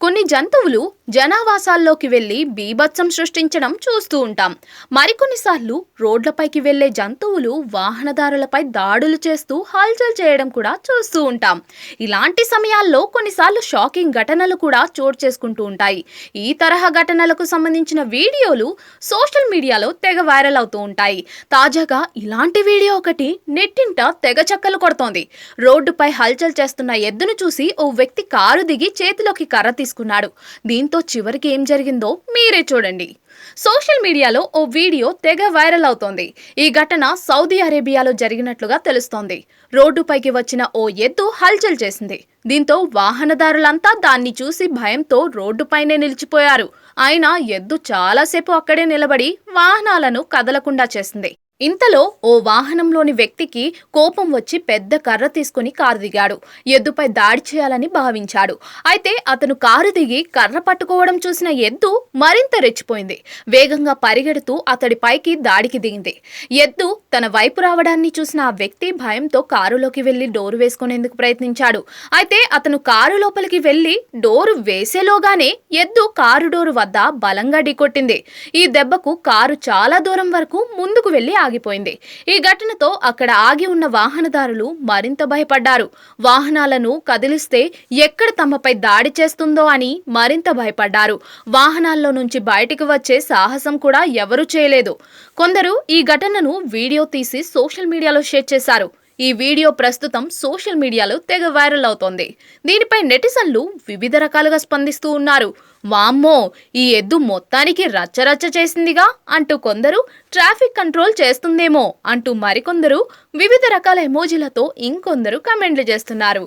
కొన్ని జంతువులు జనావాసాల్లోకి వెళ్లి బీభత్సం సృష్టించడం చూస్తూ ఉంటాం. మరికొన్నిసార్లు రోడ్లపైకి వెళ్లే జంతువులు వాహనదారులపై దాడులు చేస్తూ హల్చల్ చేయడం కూడా చూస్తూ ఉంటాం. ఇలాంటి సమయాల్లో కొన్నిసార్లు షాకింగ్ ఘటనలు కూడా చోటు చేసుకుంటూ ఉంటాయి. ఈ తరహా ఘటనలకు సంబంధించిన వీడియోలు సోషల్ మీడియాలో తెగ వైరల్ అవుతూ ఉంటాయి. తాజాగా ఇలాంటి వీడియో ఒకటి నెట్టింట తెగ చక్కలు కొడుతోంది. రోడ్డుపై హల్చల్ చేస్తున్న ఎద్దును చూసి ఓ వ్యక్తి కారు దిగి చేతిలోకి కర్ర తీసుకున్నాడు. దీంతో చివరికి ఏం జరిగిందో మీరే చూడండి. సోషల్ మీడియాలో ఓ వీడియో తెగ వైరల్ అవుతోంది. ఈ ఘటన సౌదీ అరేబియాలో జరిగినట్లుగా తెలుస్తోంది. రోడ్డుపైకి వచ్చిన ఓ ఎద్దు హల్చల్ చేసింది. దీంతో వాహనదారులంతా దాన్ని చూసి భయంతో రోడ్డుపైనే నిలిచిపోయారు. అయినా ఎద్దు చాలాసేపు అక్కడే నిలబడి వాహనాలను కదలకుండా చేసింది. ఇంతలో ఓ వాహనంలోని వ్యక్తికి కోపం వచ్చి పెద్ద కర్ర తీసుకుని కారు దిగాడు. ఎద్దుపై దాడి చేయాలని భావించాడు. అయితే అతను కారు దిగి కర్ర పట్టుకోవడం చూసిన ఎద్దు మరింత రెచ్చిపోయింది. వేగంగా పరిగెడుతూ అతడి పైకి దాడికి దిగింది. ఎద్దు తన వైపు రావడాన్ని చూసిన ఆ వ్యక్తి భయంతో కారులోకి వెళ్లి డోరు వేసుకునేందుకు ప్రయత్నించాడు. అయితే అతను కారు లోపలికి వెళ్లి డోరు వేసేలోగానే ఎద్దు కారు డోరు వద్ద బలంగా ఢీకొట్టింది. ఈ దెబ్బకు కారు చాలా దూరం వరకు ముందుకు వెళ్లి ఆగిపోయింది. ఈ ఘటనతో అక్కడ ఆగి ఉన్న వాహనదారులు మరింత భయపడ్డారు. వాహనాలను కదిలిస్తే ఎక్కడ తమపై దాడి చేస్తుందో అని మరింత భయపడ్డారు. వాహనాల్లో నుంచి బయటికి వచ్చే సాహసం కూడా ఎవరూ చేయలేదు. కొందరు ఈ ఘటనను వీడియో తీసి సోషల్ మీడియాలో షేర్ చేశారు. ఈ వీడియో ప్రస్తుతం సోషల్ మీడియాలో తెగ వైరల్ అవుతోంది. దీనిపై నెటిజన్లు వివిధ రకాలుగా స్పందిస్తూ ఉన్నారు. వామ్మో, ఈ ఎద్దు మొత్తానికి రచ్చరచ్చ చేసిందిగా అంటూ కొందరు, ట్రాఫిక్ కంట్రోల్ చేస్తుందేమో అంటూ మరికొందరు, వివిధ రకాల ఎమోజీలతో ఇంకొందరు కమెంట్లు చేస్తున్నారు.